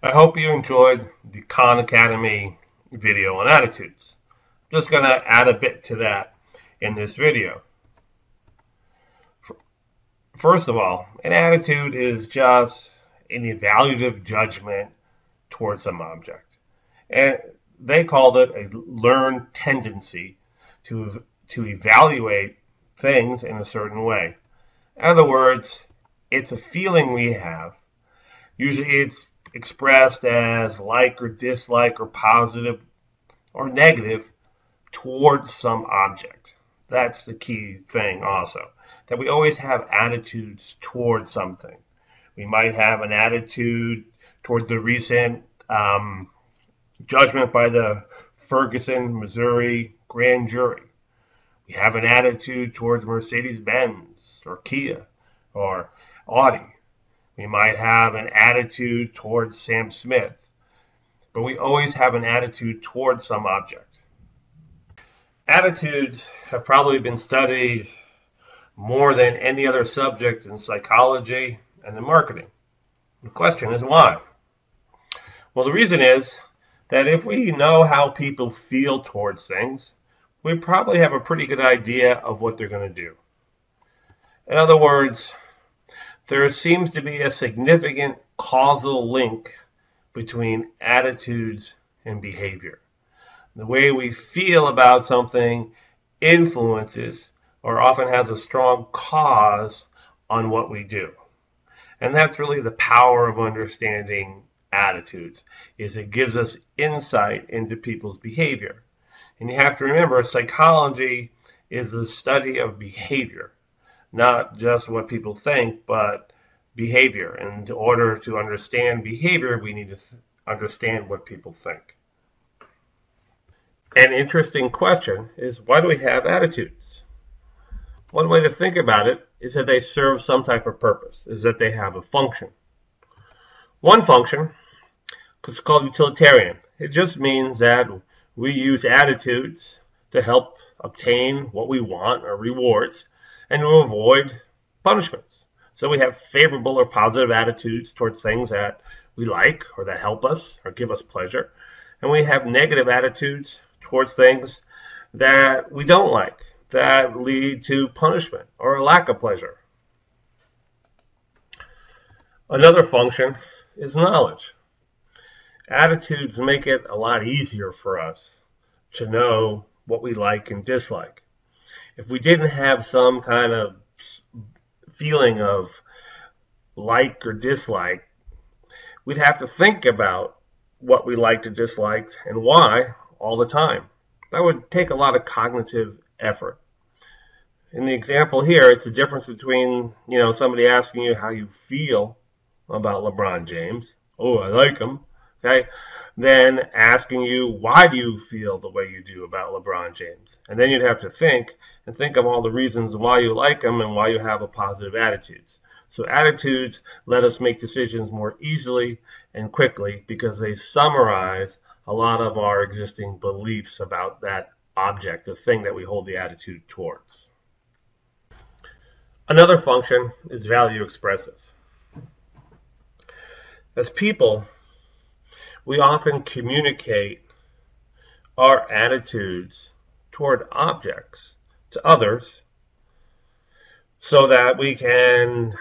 I hope you enjoyed the Khan Academy video on attitudes. I'm just going to add a bit to that in this video. First of all, an attitude is just an evaluative judgment towards some object. And they called it a learned tendency to evaluate things in a certain way. In other words, it's a feeling we have. Usually it's expressed as like or dislike or positive or negative towards some object. That's the key thing also, that we always have attitudes towards something. We might have an attitude toward the recent judgment by the Ferguson, Missouri grand jury. We have an attitude towards Mercedes-Benz or Kia or Audi. We might have an attitude towards Sam Smith, but we always have an attitude towards some object. Attitudes have probably been studied more than any other subject in psychology and in marketing. The question is why? Well, the reason is that if we know how people feel towards things, we probably have a pretty good idea of what they're going to do. In other words, there seems to be a significant causal link between attitudes and behavior. The way we feel about something influences or often has a strong cause on what we do. And that's really the power of understanding attitudes, is it gives us insight into people's behavior. And you have to remember, psychology is the study of behavior, not just what people think, but behavior. And in order to understand behavior, we need to understand what people think. An interesting question is, why do we have attitudes? One way to think about it is that they serve some type of purpose, is that they have a function. One function is called utilitarian. It just means that we use attitudes to help obtain what we want, or rewards, and to avoid punishments. So we have favorable or positive attitudes towards things that we like or that help us or give us pleasure. And we have negative attitudes towards things that we don't like, that lead to punishment or a lack of pleasure. Another function is knowledge. Attitudes make it a lot easier for us to know what we like and dislike. If we didn't have some kind of feeling of like or dislike, we'd have to think about what we liked or disliked and why all the time. That would take a lot of cognitive effort. In the example here, it's the difference between, somebody asking you how you feel about LeBron James. Oh, I like him. Okay. Then asking you, why do you feel the way you do about LeBron James? And then you'd have to think of all the reasons why you like him and why you have a positive attitudes. So attitudes let us make decisions more easily and quickly because they summarize a lot of our existing beliefs about that object, the thing that we hold the attitude towards. Another function is value expressive. As people, we often communicate our attitudes toward objects to others so that we can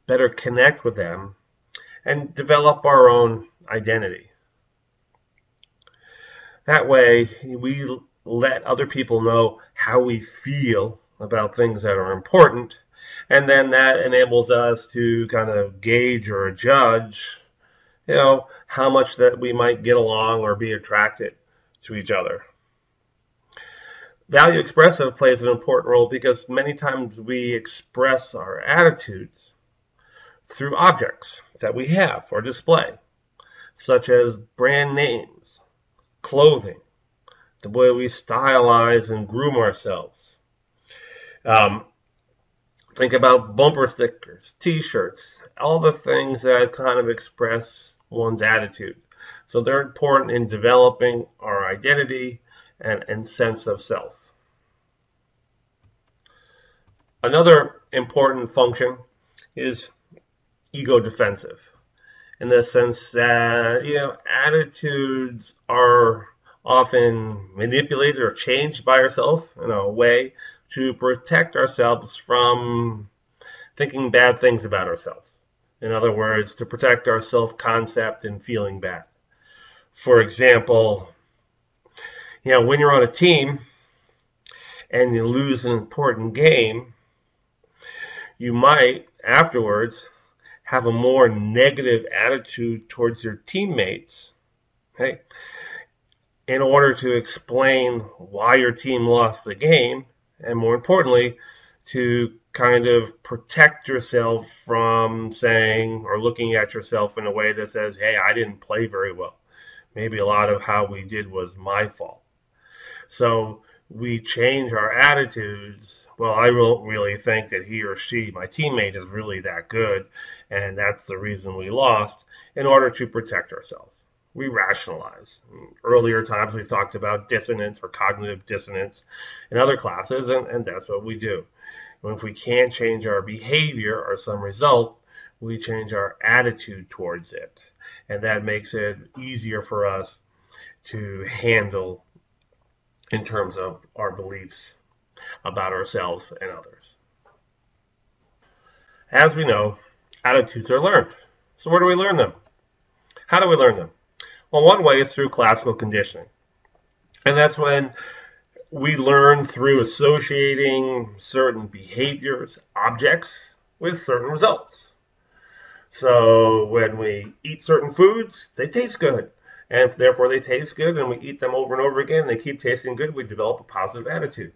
better connect with them and develop our own identity. That way, we let other people know how we feel about things that are important, and then that enables us to kind of gauge or judge, how much that we might get along or be attracted to each other. Value expressive plays an important role because many times we express our attitudes through objects that we have or display, such as brand names, clothing, the way we stylize and groom ourselves. Think about bumper stickers, t-shirts, all the things that kind of express one's attitude. So they're important in developing our identity and sense of self. Another important function is ego defensive. in the sense that, attitudes are often manipulated or changed by ourselves in a way to protect ourselves from thinking bad things about ourselves. In other words, to protect our self-concept and feeling bad. For example, when you're on a team and you lose an important game, you might afterwards have a more negative attitude towards your teammates, okay, in order to explain why your team lost the game, and more importantly, to kind of protect yourself from saying or looking at yourself in a way that says, hey, I didn't play very well. Maybe a lot of how we did was my fault. So we change our attitudes. Well, I don't really think that he or she, my teammate, is really that good, and that's the reason we lost, in order to protect ourselves. We rationalize. Earlier times we've talked about dissonance or cognitive dissonance in other classes, and that's what we do. And if we can't change our behavior or some result, we change our attitude towards it. And that makes it easier for us to handle in terms of our beliefs about ourselves and others. As we know, attitudes are learned. So where do we learn them? How do we learn them? Well, one way is through classical conditioning. And that's when we learn through associating certain behaviors, objects, with certain results. So when we eat certain foods, they taste good. And therefore they taste good, and we eat them over and over again, they keep tasting good, we develop a positive attitude.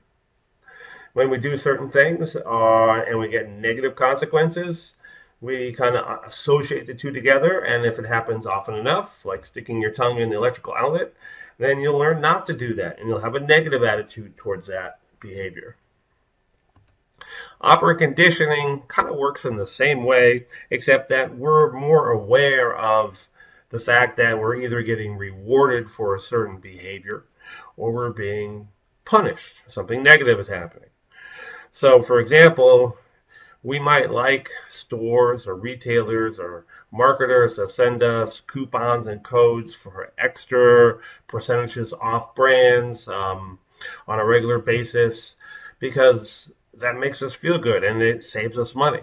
When we do certain things and we get negative consequences, we kind of associate the two together, and if it happens often enough, like sticking your tongue in the electrical outlet, then you'll learn not to do that, and you'll have a negative attitude towards that behavior. Operant conditioning kind of works in the same way, except that we're more aware of the fact that we're either getting rewarded for a certain behavior or we're being punished. Something negative is happening. So, for example, we might like stores or retailers or marketers that send us coupons and codes for extra percentages off brands on a regular basis, because that makes us feel good and it saves us money.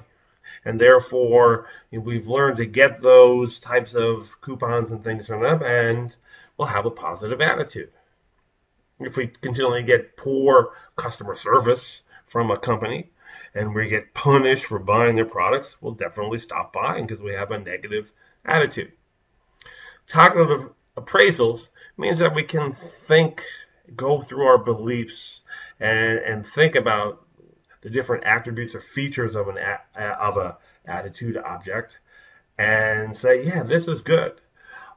And therefore, we've learned to get those types of coupons and things from them, and we'll have a positive attitude. If we continually get poor customer service from a company and we get punished for buying their products, we'll definitely stop buying because we have a negative attitude. Cognitive appraisals means that we can go through our beliefs and think about the different attributes or features of an attitude object and say, yeah, this is good.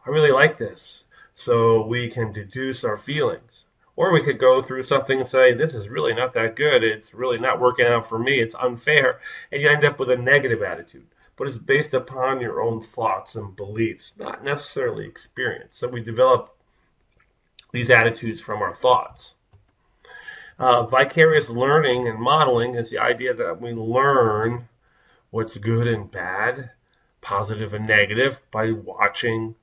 I really like this. So we can deduce our feelings. Or we could go through something and say, this is really not that good. It's really not working out for me. It's unfair. And you end up with a negative attitude. But it's based upon your own thoughts and beliefs, not necessarily experience. So we develop these attitudes from our thoughts. Vicarious learning and modeling is the idea that we learn what's good and bad, positive and negative, by watching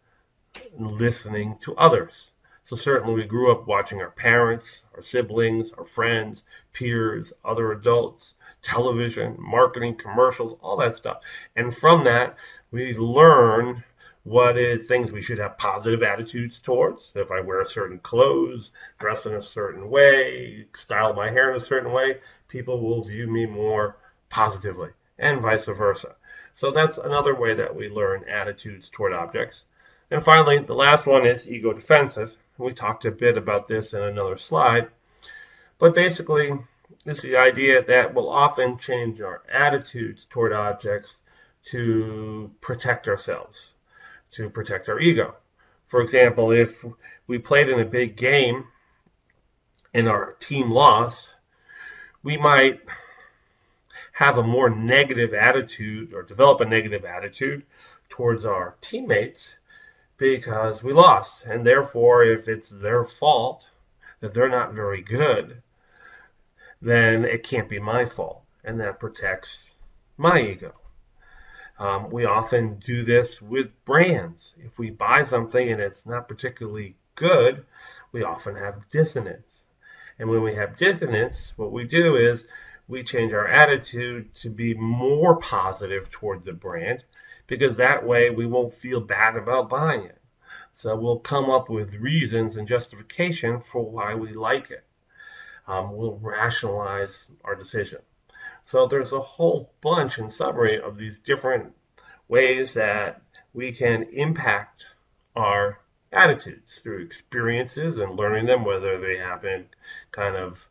and listening to others. So certainly we grew up watching our parents, our siblings, our friends, peers, other adults, television, marketing, commercials, all that stuff. And from that, we learn what is things we should have positive attitudes towards. If I wear certain clothes, dress in a certain way, style my hair in a certain way, people will view me more positively, and vice versa. So that's another way that we learn attitudes toward objects. And finally, the last one is ego defensive. We talked a bit about this in another slide. But basically, it's the idea that we'll often change our attitudes toward objects to protect ourselves, to protect our ego. For example, if we played in a big game and our team lost, we might have a more negative attitude or develop a negative attitude towards our teammates because we lost. And therefore, if it's their fault that they're not very good, then it can't be my fault. And that protects my ego. We often do this with brands. If we buy something and it's not particularly good, we often have dissonance. And when we have dissonance, what we do is we change our attitude to be more positive toward the brand, because that way we won't feel bad about buying it. So we'll come up with reasons and justification for why we like it. We'll rationalize our decision. So there's a whole bunch, in summary, of these different ways that we can impact our attitudes through experiences and learning them, whether they happen kind of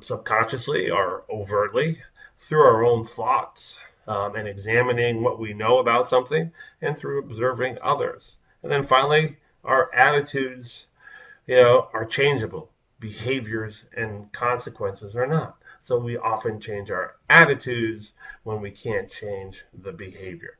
subconsciously or overtly, through our own thoughts, and examining what we know about something, and through observing others. And then finally, our attitudes, are changeable. Behaviors and consequences are not. So we often change our attitudes when we can't change the behavior.